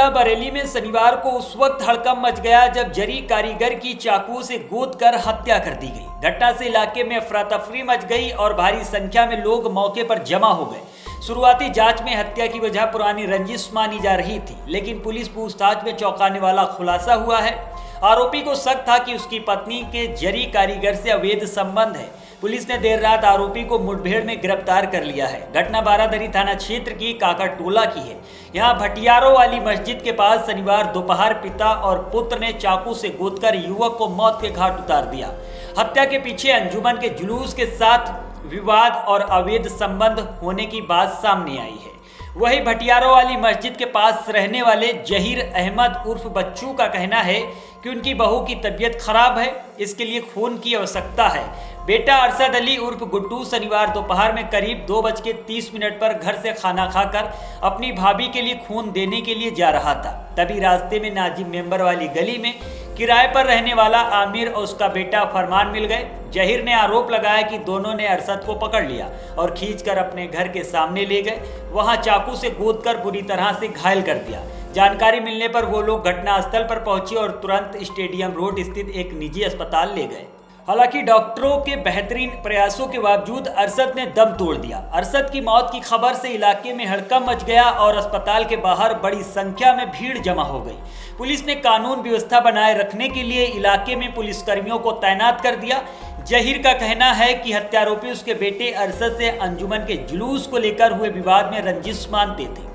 जिला बरेली में शनिवार को उस वक्त हड़कंप मच गया जब जरी कारीगर की चाकू से गोदकर हत्या कर दी गई। घटना से इलाके में अफरा तफरी मच गई और भारी संख्या में लोग मौके पर जमा हो गए। शुरुआती जांच में हत्या की वजह पुरानी रंजिश मानी जा रही थी, लेकिन पुलिस पूछताछ में चौंकाने वाला खुलासा हुआ है। आरोपी को शक था कि उसकी पत्नी के जरी कारीगर से अवैध संबंध है। पुलिस ने देर रात आरोपी को मुठभेड़ में गिरफ्तार कर लिया है। घटना बारादरी थाना क्षेत्र की काकरटोला की है। यहां भटियारों वाली मस्जिद के पास शनिवार दोपहर पिता और पुत्र ने चाकू से गोदकर युवक को मौत के घाट उतार दिया। हत्या के पीछे अंजुमन के जुलूस के साथ विवाद और अवैध संबंध होने की बात सामने आई है। वही भटियारों वाली मस्जिद के पास रहने वाले जहीर अहमद उर्फ बच्चू का कहना है कि उनकी बहू की तबीयत खराब है, इसके लिए खून की आवश्यकता है। बेटा अरशद अली उर्फ गुड्डू शनिवार दोपहर में करीब 2:30 पर घर से खाना खाकर अपनी भाभी के लिए खून देने के लिए जा रहा था। तभी रास्ते में नाजिम मेंबर वाली गली में किराए पर रहने वाला आमिर और उसका बेटा फरमान मिल गए। जहीर ने आरोप लगाया कि दोनों ने अरशद को पकड़ लिया और खींचकर अपने घर के सामने ले गए। वहां चाकू से गोदकर बुरी तरह से घायल कर दिया। जानकारी मिलने पर वो लोग घटनास्थल पर पहुंचे और तुरंत स्टेडियम रोड स्थित एक निजी अस्पताल ले गए। हालांकि डॉक्टरों के बेहतरीन प्रयासों के बावजूद अरशद ने दम तोड़ दिया। अरशद की मौत की खबर से इलाके में हड़कंप मच गया और अस्पताल के बाहर बड़ी संख्या में भीड़ जमा हो गई। पुलिस ने कानून व्यवस्था बनाए रखने के लिए इलाके में पुलिसकर्मियों को तैनात कर दिया। जहीर का कहना है कि हत्यारोपी उसके बेटे अरशद से अंजुमन के जुलूस को लेकर हुए विवाद में रंजिश मानते थे।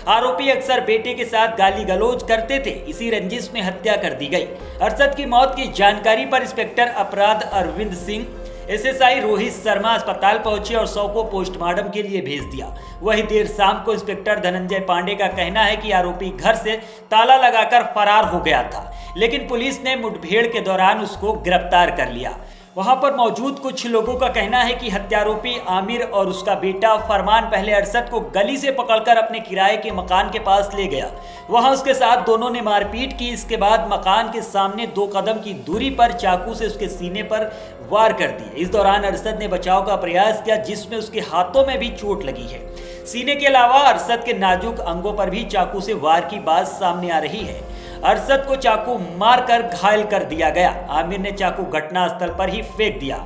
आरोपी अक्सर बेटे के साथ गाली गलौज करते थे, इसी रंजिश में हत्या कर दी गई। अरशद की मौत की जानकारी पर इंस्पेक्टर अपराध अरविंद सिंह, एसएसआई रोहित शर्मा अस्पताल पहुंचे और शव को पोस्टमार्टम के लिए भेज दिया। वही देर शाम को इंस्पेक्टर धनंजय पांडे का कहना है कि आरोपी घर से ताला लगाकर फरार हो गया था, लेकिन पुलिस ने मुठभेड़ के दौरान उसको गिरफ्तार कर लिया। वहां पर मौजूद कुछ लोगों का कहना है कि हत्यारोपी आमिर और उसका बेटा फरमान पहले अरशद को गली से पकड़कर अपने किराए के मकान के पास ले गया। वहां उसके साथ दोनों ने मारपीट की। इसके बाद मकान के सामने 2 कदम की दूरी पर चाकू से उसके सीने पर वार कर दिए। इस दौरान अरशद ने बचाव का प्रयास किया, जिसमें उसके हाथों में भी चोट लगी है। सीने के अलावा अरशद के नाजुक अंगों पर भी चाकू से वार की बात सामने आ रही है। अरशद को चाकू मारकर घायल कर दिया गया। आमिर ने चाकू घटनास्थल पर ही फेंक दिया।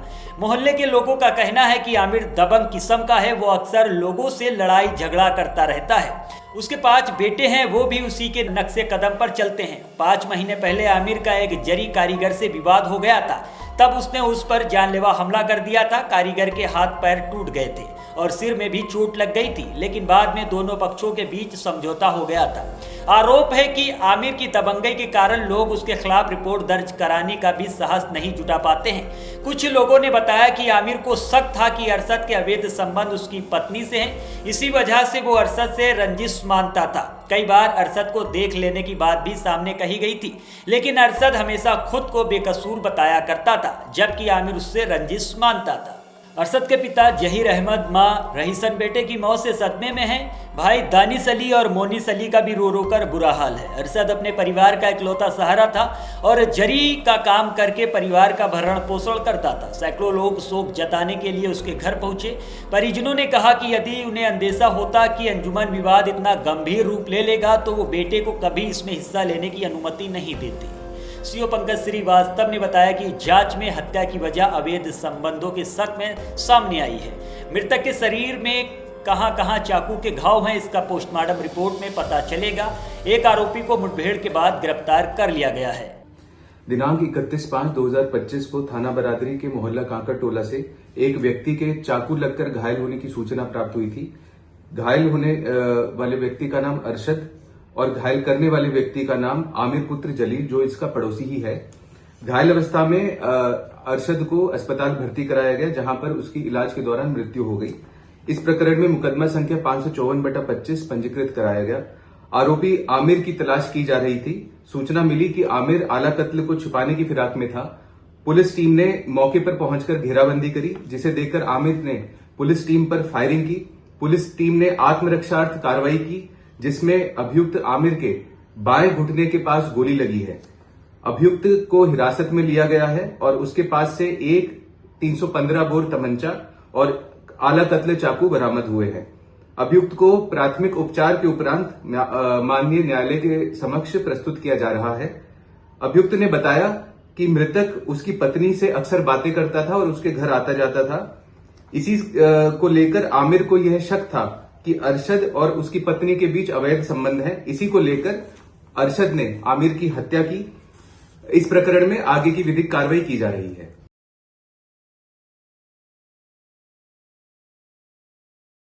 मोहल्ले के लोगों का कहना है कि आमिर दबंग किस्म का है, वो अक्सर लोगों से लड़ाई झगड़ा करता रहता है। उसके 5 बेटे हैं, वो भी उसी के नक्शे कदम पर चलते हैं। 5 महीने पहले आमिर का एक जरी कारीगर से विवाद हो गया था, तब उसने उस पर जानलेवा हमला कर दिया था। कारीगर के हाथ पैर टूट गए थे और सिर में भी चोट लग गई थी, लेकिन बाद में दोनों पक्षों के बीच समझौता हो गया था। आरोप है कि आमिर की दबंगई के कारण लोग उसके खिलाफ रिपोर्ट दर्ज कराने का भी साहस नहीं जुटा पाते हैं। कुछ लोगों ने बताया कि आमिर को शक था कि अरशद के अवैध संबंध उसकी पत्नी से हैं, इसी वजह से वो अरशद से रंजिश मानता था। कई बार अरशद को देख लेने की बात भी सामने कही गई थी, लेकिन अरशद हमेशा खुद को बेकसूर बताया करता था, जबकि आमिर उससे रंजिश मानता था। अरशद के पिता जहीर अहमद मां रहीसन बेटे की मौत से सदमे में हैं। भाई दानिश अली और मोनिस अली का भी रो रो कर बुरा हाल है। अरशद अपने परिवार का इकलौता सहारा था और जरी का काम करके परिवार का भरण पोषण करता था। सैकड़ों लोग शोक जताने के लिए उसके घर पहुंचे। परिजनों ने कहा कि यदि उन्हें अंदेशा होता कि अंजुमन विवाद इतना गंभीर रूप ले लेगा तो वो बेटे को कभी इसमें हिस्सा लेने की अनुमति नहीं देते। सीओ पंकज श्रीवास्तव ने बताया कि जांच में हत्या की वजह अवैध संबंधों के शक में सामने आई है। मृतक के शरीर में कहां-कहां चाकू के घाव हैं, इसका पोस्टमार्टम रिपोर्ट में पता चलेगा। एक आरोपी को मुठभेड़ के बाद गिरफ्तार कर लिया गया है। दिनांक 31/5/2025 को थाना बरादरी के मोहल्ला काकरटोला से एक व्यक्ति के चाकू लगकर घायल होने की सूचना प्राप्त हुई थी। घायल होने वाले व्यक्ति का नाम अरशद और घायल करने वाले व्यक्ति का नाम आमिर पुत्र जलील, जो इसका पड़ोसी ही है। घायल अवस्था में अरशद को अस्पताल भर्ती कराया गया, जहां पर उसकी इलाज के दौरान मृत्यु हो गई। इस प्रकरण में मुकदमा संख्या 554/25 पंजीकृत कराया गया। आरोपी आमिर की तलाश की जा रही थी। सूचना मिली कि आमिर आला कत्ल को छुपाने की फिराक में था। पुलिस टीम ने मौके पर पहुंचकर घेराबंदी करी, जिसे देखकर आमिर ने पुलिस टीम पर फायरिंग की। पुलिस टीम ने आत्मरक्षार्थ कार्रवाई की, जिसमें अभियुक्त आमिर के बाएं घुटने के पास गोली लगी है। अभियुक्त को हिरासत में लिया गया है और उसके पास से एक 315 बोर तमंचा और आला कत्ल चाकू बरामद हुए हैं। अभियुक्त को प्राथमिक उपचार के उपरांत माननीय न्यायालय के समक्ष प्रस्तुत किया जा रहा है। अभियुक्त ने बताया कि मृतक उसकी पत्नी से अक्सर बातें करता था और उसके घर आता जाता था। इसी को लेकर आमिर को यह शक था कि अरशद और उसकी पत्नी के बीच अवैध संबंध है। इसी को लेकर अरशद ने आमिर की हत्या की। इस प्रकरण में आगे की विधिक कार्रवाई की जा रही है।